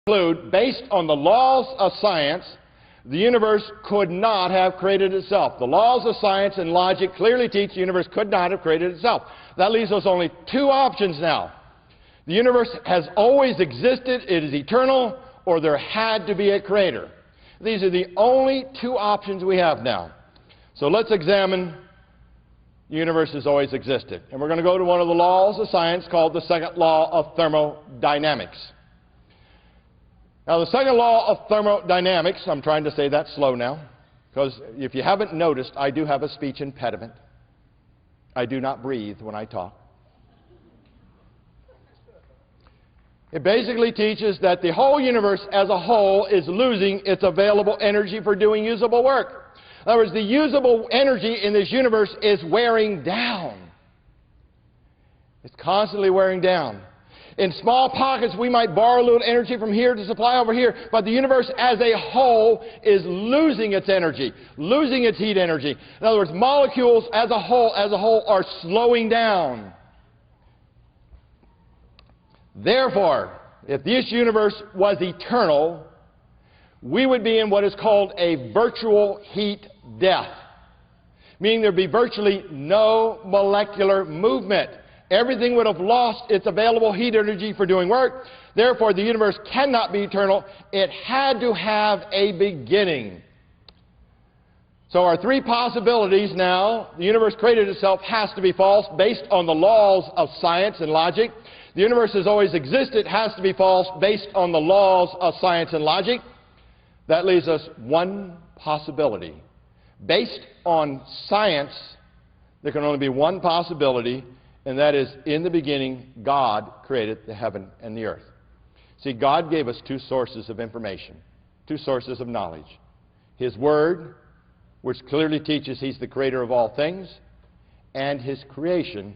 conclude, based on the laws of science, the universe could not have created itself. The laws of science and logic clearly teach the universe could not have created itself. That leaves us only two options now. The universe has always existed, it is eternal, or there had to be a creator. These are the only two options we have now. So let's examine the universe has always existed. And we're going to go to one of the laws of science called the second law of thermodynamics. Now, the second law of thermodynamics, I'm trying to say that slow now, because if you haven't noticed, I do have a speech impediment. I do not breathe when I talk. It basically teaches that the whole universe as a whole is losing its available energy for doing usable work. In other words, the usable energy in this universe is wearing down. It's constantly wearing down. In small pockets, we might borrow a little energy from here to supply over here, but the universe as a whole is losing its energy, losing its heat energy. In other words, molecules as a whole are slowing down. Therefore, if this universe was eternal, we would be in what is called a virtual heat death, meaning there would be virtually no molecular movement. Everything would have lost its available heat energy for doing work. Therefore, the universe cannot be eternal. It had to have a beginning. So our three possibilities now: the universe created itself has to be false based on the laws of science and logic. The universe has always existed has to be false based on the laws of science and logic. That leaves us one possibility. Based on science, there can only be one possibility, and that is, in the beginning, God created the heaven and the earth. See, God gave us two sources of information, two sources of knowledge. His Word, which clearly teaches He's the creator of all things, and His creation,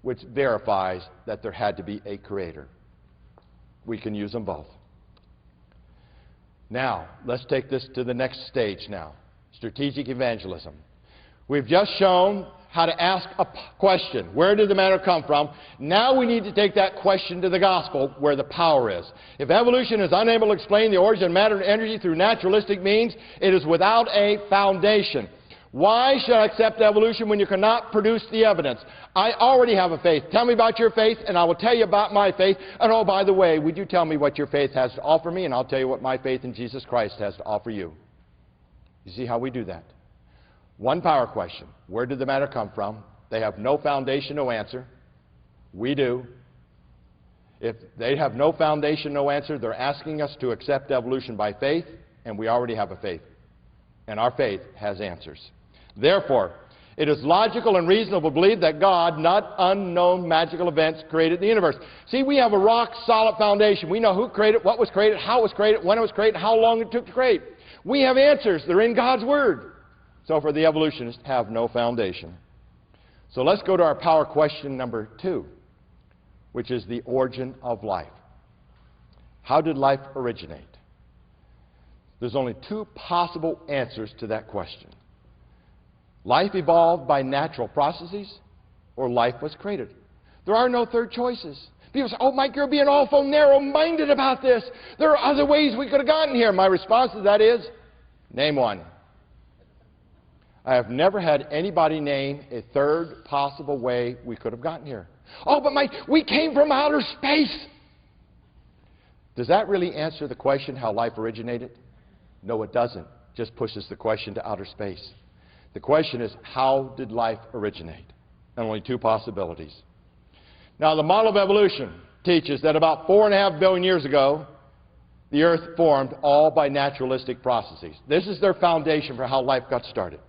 which verifies that there had to be a creator. We can use them both. Now, let's take this to the next stage now, strategic evangelism. We've just shown how to ask a question. Where did the matter come from? Now we need to take that question to the gospel where the power is. If evolution is unable to explain the origin of matter and energy through naturalistic means, it is without a foundation. Why should I accept evolution when you cannot produce the evidence? I already have a faith. Tell me about your faith, and I will tell you about my faith. And oh, by the way, would you tell me what your faith has to offer me, and I'll tell you what my faith in Jesus Christ has to offer you. You see how we do that? One power question. Where did the matter come from? They have no foundation, no answer. We do. If they have no foundation, no answer, they're asking us to accept evolution by faith, and we already have a faith. And our faith has answers. Therefore, it is logical and reasonable to believe that God, not unknown magical events, created the universe. See, we have a rock-solid foundation. We know who created, what was created, how it was created, when it was created, how long it took to create. We have answers. They're in God's Word. So for the evolutionists, have no foundation. So let's go to our power question number 2, which is the origin of life. How did life originate? There's only two possible answers to that question. Life evolved by natural processes, or life was created. There are no third choices. People say, oh, Mike, you're being awful narrow-minded about this. There are other ways we could have gotten here. My response to that is, name one. I have never had anybody name a third possible way we could have gotten here. Oh, but Mike, we came from outer space. Does that really answer the question how life originated? No, it doesn't. Just pushes the question to outer space. The question is, how did life originate? And only two possibilities. Now, the model of evolution teaches that about 4.5 billion years ago, the earth formed all by naturalistic processes. This is their foundation for how life got started.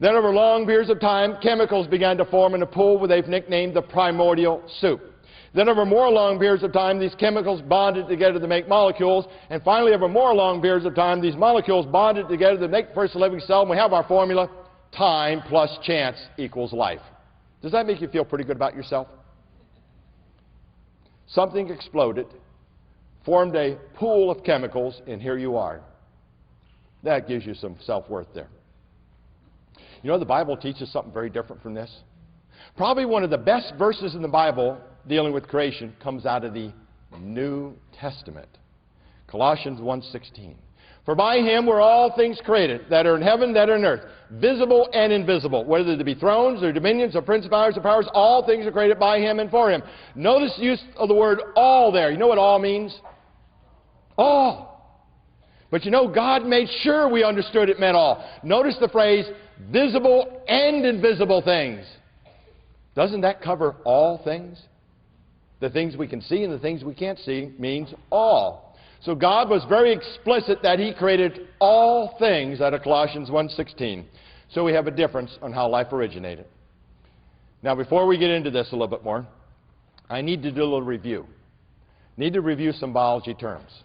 Then over long periods of time, chemicals began to form in a pool where they've nicknamed the primordial soup. Then over more long periods of time, these chemicals bonded together to make molecules. And finally, over more long periods of time, these molecules bonded together to make the first living cell. And we have our formula, time plus chance equals life. Does that make you feel pretty good about yourself? Something exploded, formed a pool of chemicals, and here you are. That gives you some self-worth there. You know, the Bible teaches something very different from this. Probably one of the best verses in the Bible dealing with creation comes out of the New Testament. Colossians 1:16. For by him were all things created, that are in heaven, that are in earth, visible and invisible, whether there be thrones or dominions or principalities or powers, all things are created by him and for him. Notice the use of the word all there. You know what all means? All. But you know, God made sure we understood it meant all. Notice the phrase, visible and invisible things. Doesn't that cover all things? The things we can see and the things we can't see means all. So God was very explicit that he created all things out of Colossians 1:16. So we have a difference on how life originated. Now before we get into this a little bit more, I need to do a little review. Need to review some biology terms.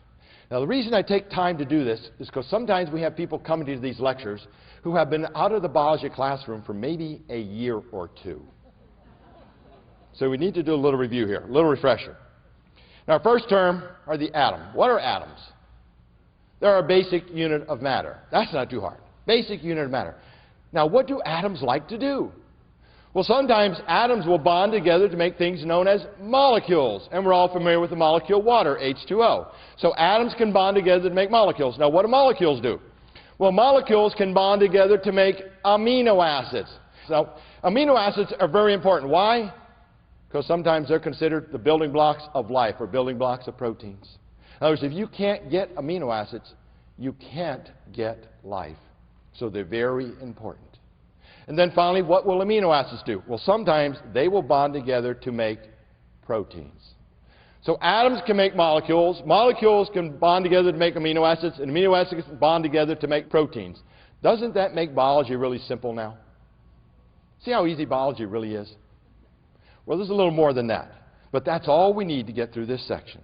Now the reason I take time to do this is because sometimes we have people coming to these lectures who have been out of the biology classroom for maybe a year or two. So we need to do a little review here, a little refresher. Now, our first term are the atom. What are atoms? They're a basic unit of matter. That's not too hard. Basic unit of matter. Now, what do atoms like to do? Well, sometimes atoms will bond together to make things known as molecules. And we're all familiar with the molecule water, H2O. So atoms can bond together to make molecules. Now, what do molecules do? Well, molecules can bond together to make amino acids. So amino acids are very important. Why? Because sometimes they're considered the building blocks of life or building blocks of proteins. In other words, if you can't get amino acids, you can't get life. So they're very important. And then finally, what will amino acids do? Well, sometimes they will bond together to make proteins. So atoms can make molecules. Molecules can bond together to make amino acids. And amino acids can bond together to make proteins. Doesn't that make biology really simple now? See how easy biology really is? Well, there's a little more than that, but that's all we need to get through this section.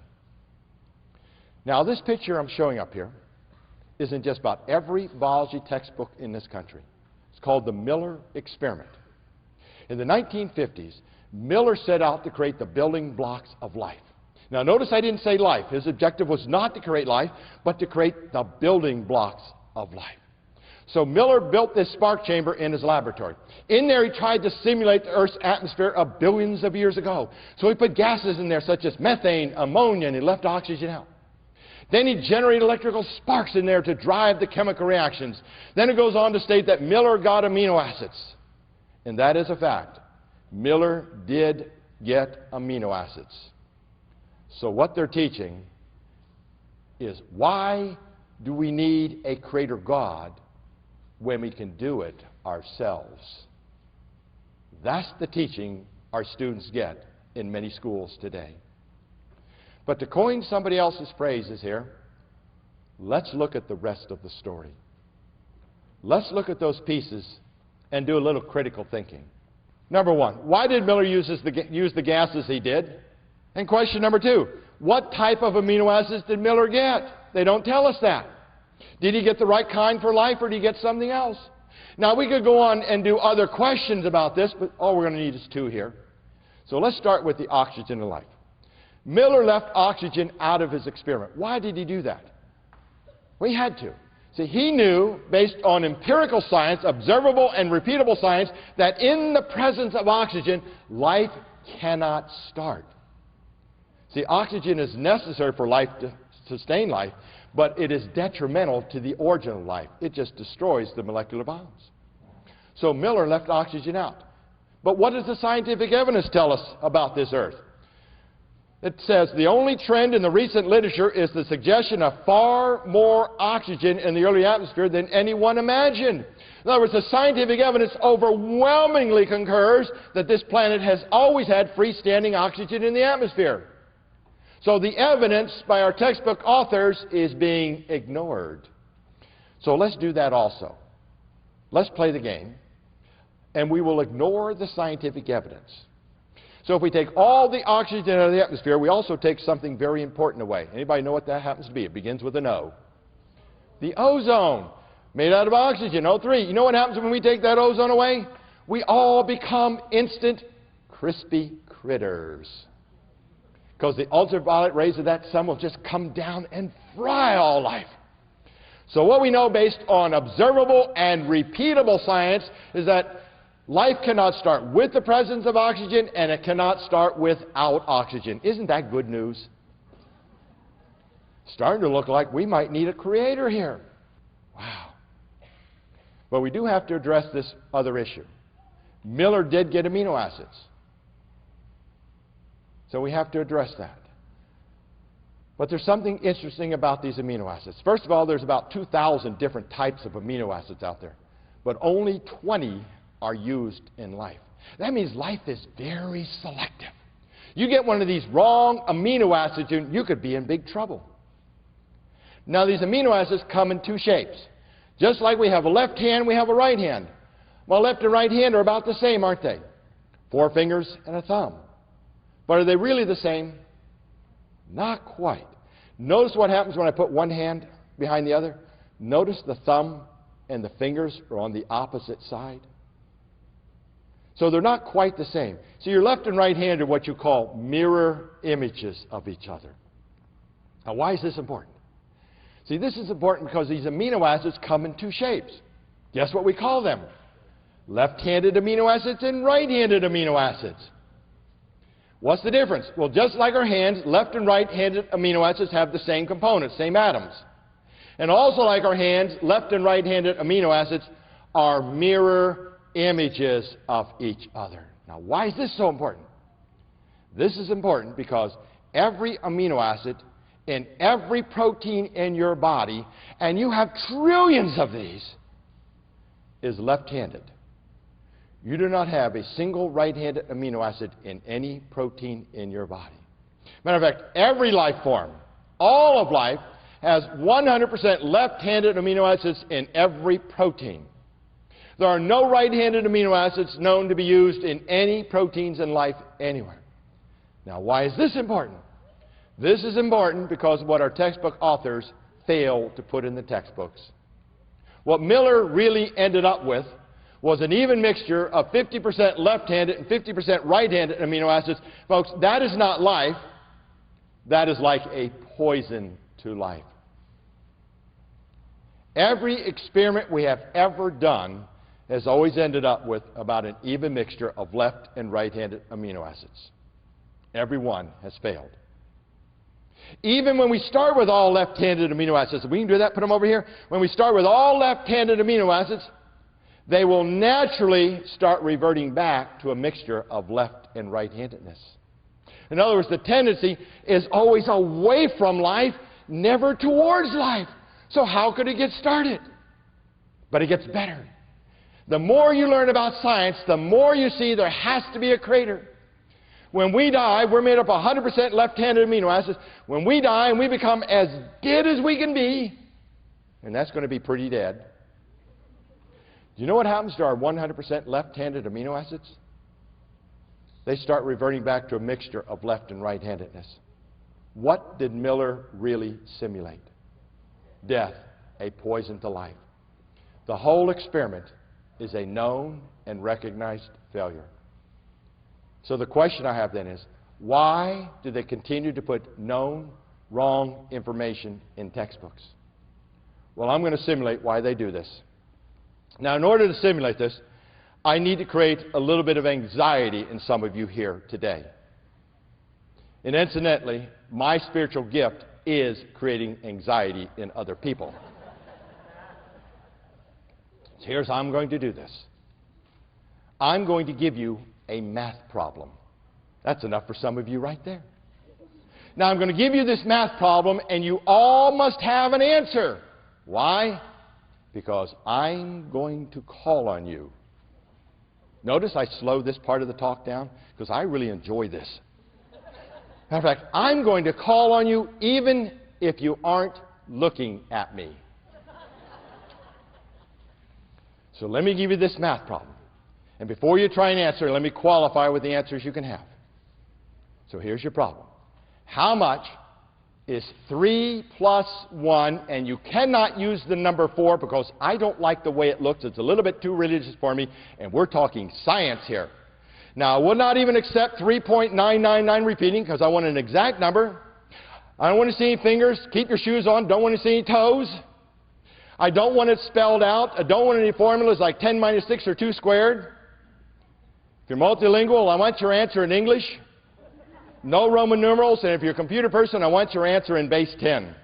Now, this picture I'm showing up here is in just about every biology textbook in this country. It's called the Miller experiment. In the 1950s, Miller set out to create the building blocks of life. Now, notice I didn't say life. His objective was not to create life, but to create the building blocks of life. So Miller built this spark chamber in his laboratory. In there he tried to simulate the Earth's atmosphere of billions of years ago. So he put gases in there such as methane, ammonia, and he left oxygen out. Then he generated electrical sparks in there to drive the chemical reactions. Then it goes on to state that Miller got amino acids. And that is a fact. Miller did get amino acids. So what they're teaching is, why do we need a creator God when we can do it ourselves? That's the teaching our students get in many schools today. But to coin somebody else's phrases here, let's look at the rest of the story. Let's look at those pieces and do a little critical thinking. Number one, why did Miller use the gases he did? And question number two, what type of amino acids did Miller get? They don't tell us that. Did he get the right kind for life, or did he get something else? Now, we could go on and do other questions about this, but all we're going to need is two here. So let's start with the oxygen in life. Miller left oxygen out of his experiment. Why did he do that? Well, he had to. See, he knew, based on empirical science, observable and repeatable science, that in the presence of oxygen, life cannot start. See, oxygen is necessary for life to sustain life, but it is detrimental to the origin of life. It just destroys the molecular bonds. So Miller left oxygen out. But what does the scientific evidence tell us about this Earth? It says the only trend in the recent literature is the suggestion of far more oxygen in the early atmosphere than anyone imagined. In other words, the scientific evidence overwhelmingly concurs that this planet has always had freestanding oxygen in the atmosphere. So the evidence by our textbook authors is being ignored. So let's do that also. Let's play the game, and we will ignore the scientific evidence. So if we take all the oxygen out of the atmosphere, we also take something very important away. Anybody know what that happens to be? It begins with an O. The ozone, made out of oxygen, O3. You know what happens when we take that ozone away? We all become instant crispy critters. Because the ultraviolet rays of that sun will just come down and fry all life. So what we know based on observable and repeatable science is that life cannot start with the presence of oxygen, and it cannot start without oxygen. Isn't that good news? Starting to look like we might need a creator here. Wow. But we do have to address this other issue. Miller did get amino acids. So we have to address that. But there's something interesting about these amino acids. First of all, there's about 2,000 different types of amino acids out there. But only 20 are used in life. That means life is very selective. You get one of these wrong amino acids, and you could be in big trouble. Now, these amino acids come in two shapes. Just like we have a left hand, we have a right hand. Well, left and right hand are about the same, aren't they? 4 fingers and a thumb. But are they really the same? Not quite. Notice what happens when I put one hand behind the other. Notice the thumb and the fingers are on the opposite side. So they're not quite the same. So your left and right hand are what you call mirror images of each other. Now, why is this important? See, this is important because these amino acids come in two shapes. Guess what we call them? Left-handed amino acids and right-handed amino acids. What's the difference? Well, just like our hands, left and right-handed amino acids have the same components, same atoms. And also like our hands, left and right-handed amino acids are mirror images of each other. Now, why is this so important? This is important because every amino acid in every protein in your body, and you have trillions of these, is left-handed. You do not have a single right-handed amino acid in any protein in your body. Matter of fact, every life form, all of life, has 100% left-handed amino acids in every protein. There are no right-handed amino acids known to be used in any proteins in life anywhere. Now, why is this important? This is important because of what our textbook authors failed to put in the textbooks. What Miller really ended up with was an even mixture of 50% left-handed and 50% right-handed amino acids. Folks, that is not life. That is like a poison to life. Every experiment we have ever done has always ended up with about an even mixture of left and right-handed amino acids. Every one has failed. Even when we start with all left-handed amino acids, we can do that, put them over here. When we start with all left-handed amino acids, they will naturally start reverting back to a mixture of left and right-handedness. In other words, the tendency is always away from life, never towards life. So how could it get started? But it gets better. The more you learn about science, the more you see there has to be a creator. When we die, we're made up of 100% left-handed amino acids. When we die and we become as dead as we can be, and that's going to be pretty dead, do you know what happens to our 100% left-handed amino acids? They start reverting back to a mixture of left and right-handedness. What did Miller really simulate? Death, a poison to life. The whole experiment is a known and recognized failure. So the question I have then is, why do they continue to put known, wrong information in textbooks? Well, I'm going to simulate why they do this. Now, in order to simulate this, I need to create a little bit of anxiety in some of you here today. And incidentally, my spiritual gift is creating anxiety in other people. So here's how I'm going to do this. I'm going to give you a math problem. That's enough for some of you right there. Now, I'm going to give you this math problem, and you all must have an answer. Why? Because I'm going to call on you. Notice I slowed this part of the talk down because I really enjoy this. Matter of fact, I'm going to call on you even if you aren't looking at me. So let me give you this math problem. And before you try and answer, let me qualify with the answers you can have. So here's your problem. How much is 3 plus 1? And you cannot use the number 4 because I don't like the way it looks. It's a little bit too religious for me, and we're talking science here. Now, I will not even accept 3.999 repeating because I want an exact number. I don't want to see any fingers. Keep your shoes on. Don't want to see any toes. I don't want it spelled out. I don't want any formulas like 10 minus 6 or 2 squared. If you're multilingual, I want your answer in English. No Roman numerals. And if you're a computer person, I want your answer in base 10.